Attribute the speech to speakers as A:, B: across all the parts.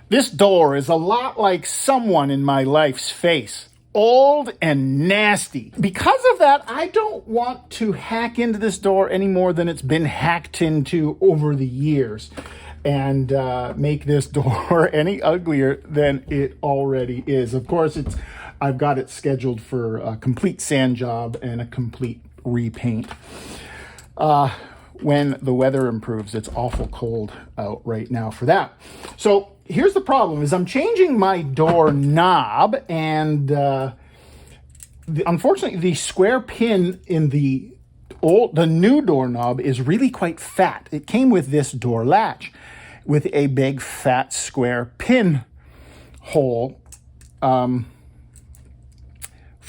A: This door is a lot like someone in my life's face. Old and nasty. Because of that, I don't want to hack into this door any more than it's been hacked into over the years and make this door any uglier than it already is. Of course, I've got it scheduled for a complete sand job and a complete repaint. When the weather improves, it's awful cold out right now for that. So here's the problem: is I'm changing my door knob, and unfortunately, the square pin in the new doorknob is really quite fat. It came with this door latch with a big fat square pin hole for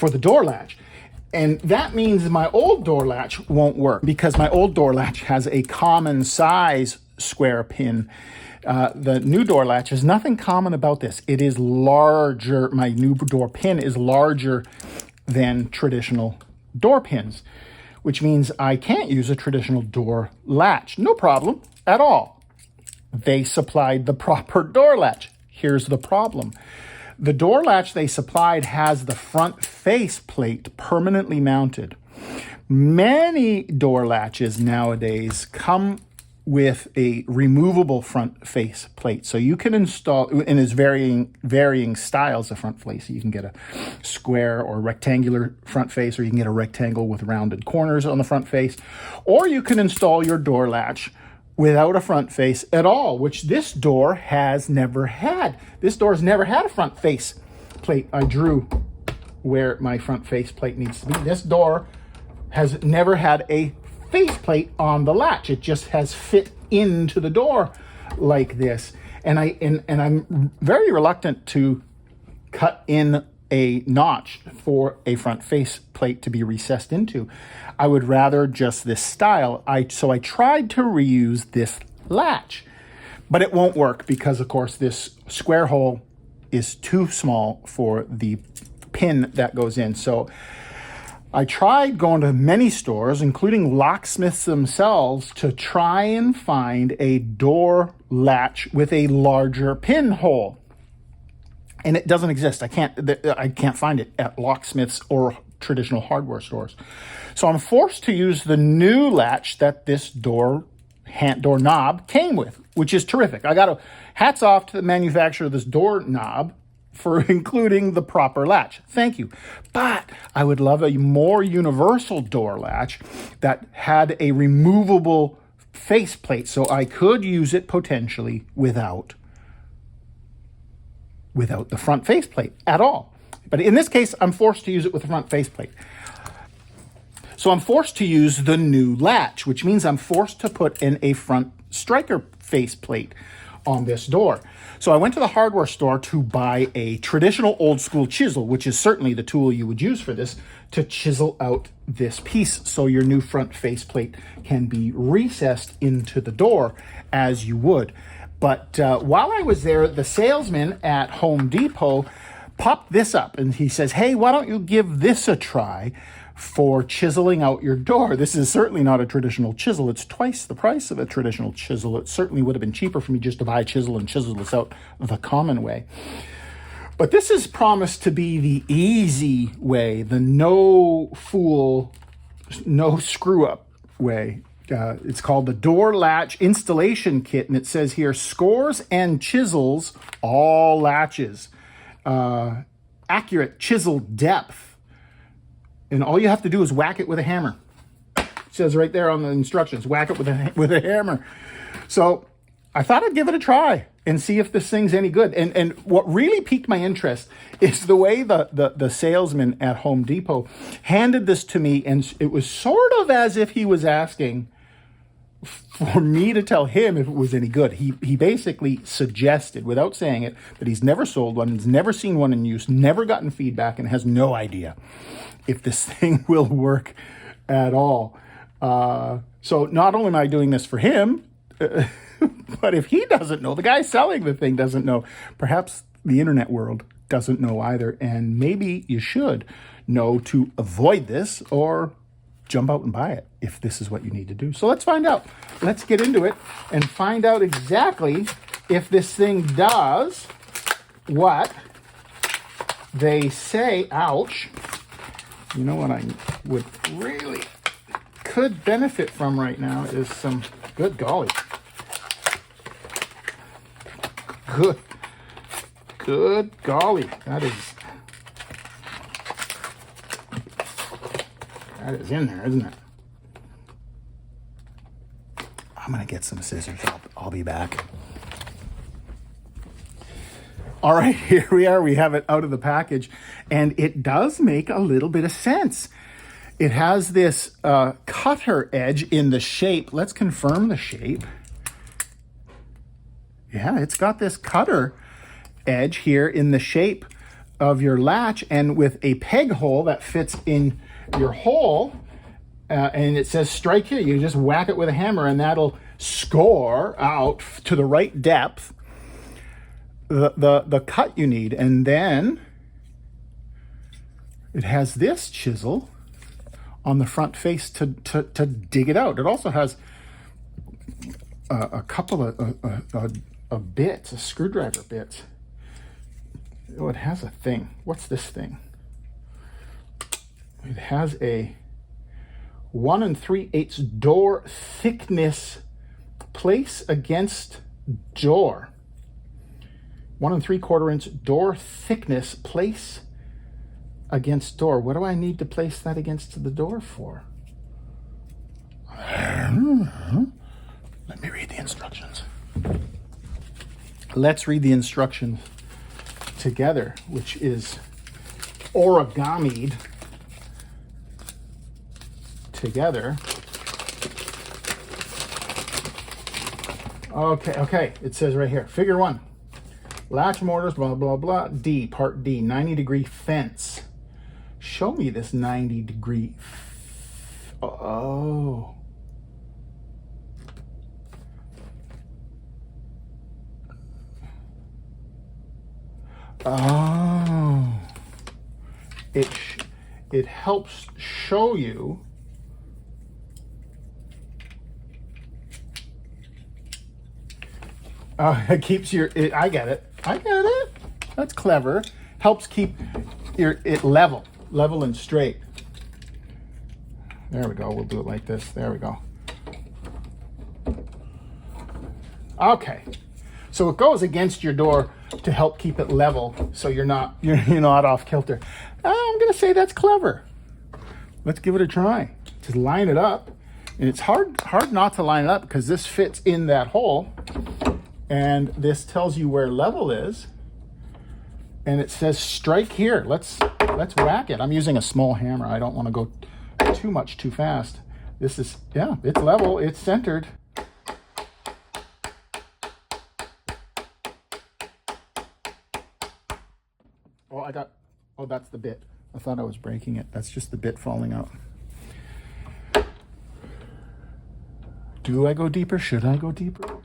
A: the door latch. And that means my old door latch won't work because my old door latch has a common size square pin. The new door latch has nothing common about this. It is larger. My new door pin is larger than traditional door pins, which means I can't use a traditional door latch. No problem at all. They supplied the proper door latch. Here's the problem. The door latch they supplied has the front face plate permanently mounted. Many door latches nowadays come with a removable front face plate. So you can install, and there's varying styles of front face. You can get a square or rectangular front face, or you can get a rectangle with rounded corners on the front face, or you can install your door latch without a front face at all, which this door has never had. This door has never had a front face plate. I drew where my front face plate needs to be. This door has never had a face plate on the latch. It just has fit into the door like this. And I'm very reluctant to cut in a notch for a front face plate to be recessed into. I would rather just this style. So I tried to reuse this latch, but it won't work because, of course, this square hole is too small for the pin that goes in. So I tried going to many stores, including locksmiths themselves, to try and find a door latch with a larger pinhole. And it doesn't exist. I can't find it at locksmiths or traditional hardware stores. So I'm forced to use the new latch that this door knob came with, which is terrific. Hats off to the manufacturer of this door knob for including the proper latch. Thank you. But I would love a more universal door latch that had a removable faceplate so I could use it potentially without the front faceplate at all. But in this case, I'm forced to use it with the front faceplate. So I'm forced to use the new latch, which means I'm forced to put in a front striker faceplate on this door. So I went to the hardware store to buy a traditional old school chisel, which is certainly the tool you would use for this, to chisel out this piece so your new front faceplate can be recessed into the door as you would. But while I was there, the salesman at Home Depot popped this up and he says, "Hey, why don't you give this a try for chiseling out your door?" This is certainly not a traditional chisel. It's twice the price of a traditional chisel. It certainly would have been cheaper for me just to buy a chisel and chisel this out the common way. But this is promised to be the easy way, the no fool, no screw up way. It's called the Door Latch Installation Kit, and it says here, scores and chisels all latches. Accurate chisel depth. And all you have to do is whack it with a hammer. It says right there on the instructions, whack it with a hammer. So I thought I'd give it a try and see if this thing's any good. And what really piqued my interest is the way the salesman at Home Depot handed this to me, and it was sort of as if he was asking for me to tell him if it was any good. He basically suggested, without saying it, that he's never sold one, he's never seen one in use, never gotten feedback, and has no idea if this thing will work at all. So not only am I doing this for him, but if he doesn't know, the guy selling the thing doesn't know, perhaps the internet world doesn't know either. And maybe you should know to avoid this or jump out and buy it if this is what you need to do. So let's find out. Let's get into it and find out exactly if this thing does what they say, ouch, you know what I would really could benefit from right now is some, good golly, good golly, that is in there, isn't it? I'm gonna get some scissors. I'll be back. All right, here we are. We have it out of the package, and it does make a little bit of sense. It has this cutter edge in the shape. Let's confirm the shape. Yeah, it's got this cutter edge here in the shape of your latch, and with a peg hole that fits in your hole, and it says strike here. You just whack it with a hammer, and that'll score out to the right depth the cut you need. And then it has this chisel on the front face to dig it out. It also has a couple of bits, screwdriver bits. Oh, it has a thing. What's this thing? It has a 1 3/8 door thickness place against door. 1 3/4 inch door thickness place against door. What do I need to place that against the door for? Let me read the instructions. Let's read the instructions together, which is origami'd together. Okay. It says right here, figure 1. Latch mortars, blah, blah, blah. D, part D, 90-degree fence. Show me this 90-degree. Oh. Oh. It helps show you it keeps your, I get it. That's clever. Helps keep it level and straight. There we go. We'll do it like this. There we go. Okay. So it goes against your door to help keep it level, so you're not off kilter. I'm gonna say that's clever. Let's give it a try. Just line it up, and it's hard not to line it up because this fits in that hole. And this tells you where level is, and it says strike here. Let's whack it. I'm using a small hammer. I don't want to go too fast. This is, yeah, it's level, it's centered. Oh, that's the bit. I thought I was breaking it. That's just the bit falling out. Do I go deeper? Should I go deeper?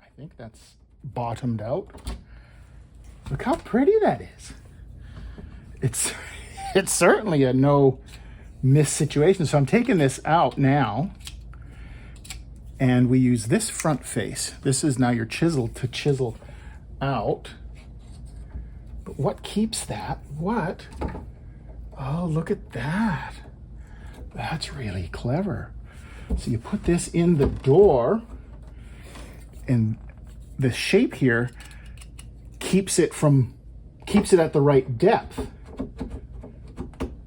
A: I think that's bottomed out. Look how pretty that is. It's certainly a no miss situation. So I'm taking this out now, and we use this front face. This is now your chisel to chisel out. But what keeps that? What? Oh, look at that. That's really clever. So you put this in the door, and the shape here keeps it at the right depth.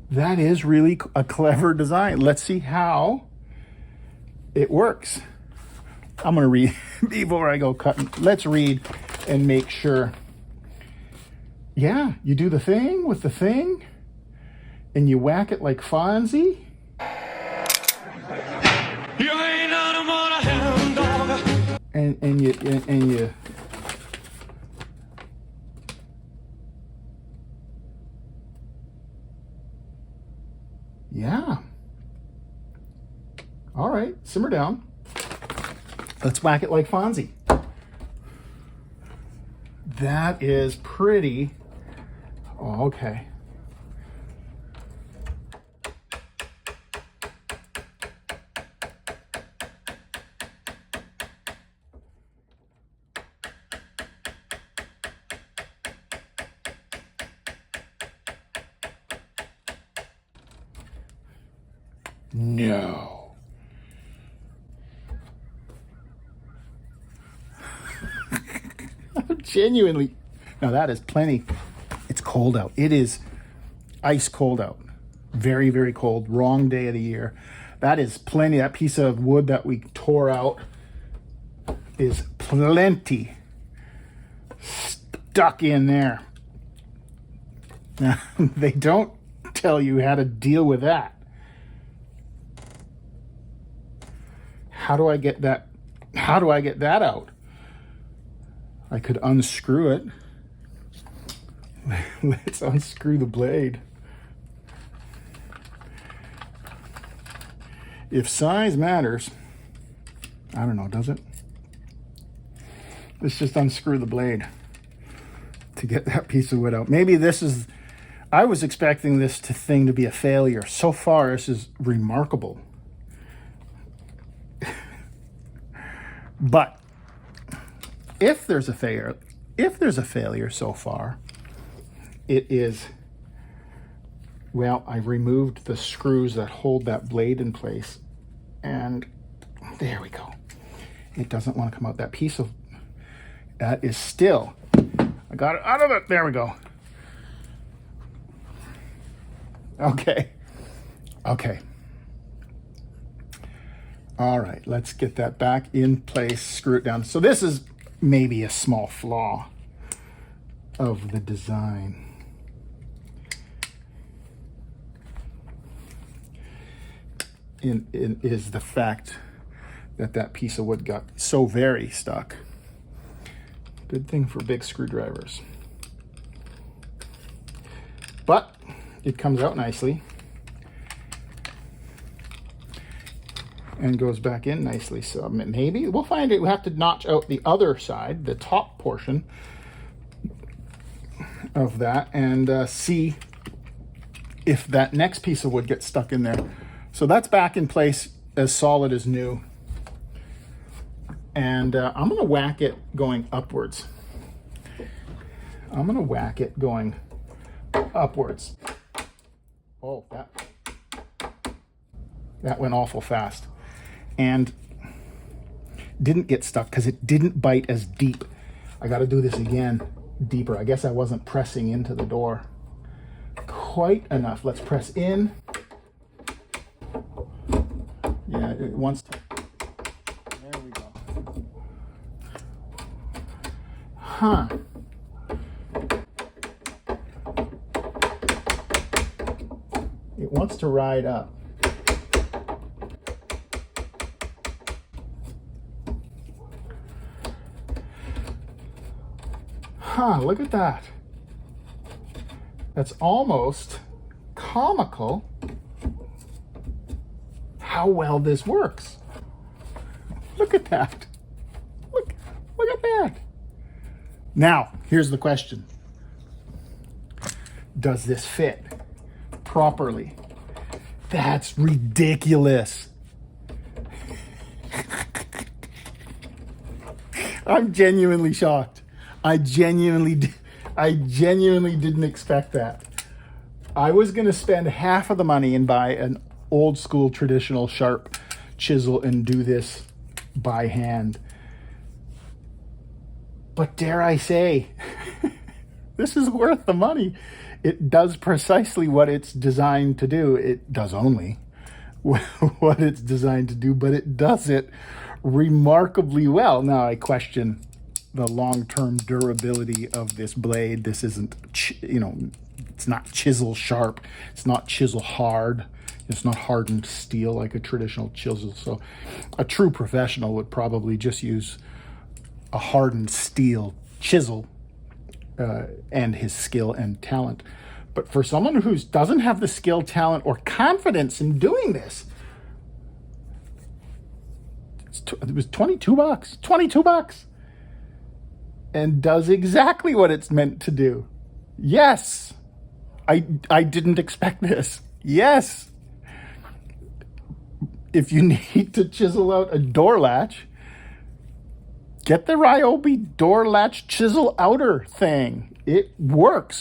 A: That is really a clever design. Let's see how it works. I'm gonna read before I go cutting. Let's read and make sure. Yeah, you do the thing with the thing, and you whack it like Fonzie. You ain't nothing but a hound dog. And you. Yeah. All right, simmer down. Let's whack it like Fonzie. That is pretty. Oh, okay. No. Genuinely. Now that is plenty. It's cold out. It is ice cold out. Very, very cold. Wrong day of the year. That is plenty. That piece of wood that we tore out is plenty stuck in there. Now, they don't tell you how to deal with that. How do I get that? How do I get that out? I could unscrew it. Let's unscrew the blade. If size matters, I don't know, does it? Let's just unscrew the blade to get that piece of wood out. Maybe this is, I was expecting this thing to be a failure. So far, this is remarkable. But if there's a failure so far, it is, well, I've removed the screws that hold that blade in place, and there we go. It doesn't want to come out. That piece of, that is still, I got it out of it. There we go. Okay. All right, let's get that back in place, screw it down. So this is maybe a small flaw of the design. Is the fact that that piece of wood got so very stuck. Good thing for big screwdrivers. But it comes out nicely and goes back in nicely. So maybe we'll find it. We'll have to notch out the other side, the top portion of that, and see if that next piece of wood gets stuck in there. So that's back in place, as solid as new. And I'm gonna whack it going upwards. Oh, that went awful fast. And didn't get stuck because it didn't bite as deep. I gotta do this again, deeper. I guess I wasn't pressing into the door quite enough. Let's press in. Yeah, it wants to. There we go. Huh. It wants to ride up. Huh, look at that. That's almost comical how well this works. Look at that. Look at that. Now, here's the question. Does this fit properly? That's ridiculous. I'm genuinely shocked. I genuinely didn't expect that. I was going to spend half of the money and buy an old school traditional sharp chisel and do this by hand. But dare I say, this is worth the money. It does precisely what it's designed to do. It does only what it's designed to do, but it does it remarkably well. Now I question the long-term durability of this blade. This isn't, it's not chisel sharp. It's not chisel hard. It's not hardened steel like a traditional chisel. So a true professional would probably just use a hardened steel chisel and his skill and talent. But for someone who doesn't have the skill, talent, or confidence in doing this, it was $22. $22. And does exactly what it's meant to do. Yes. I didn't expect this. Yes. If you need to chisel out a door latch, get the RYOBI door latch chisel outer thing. It works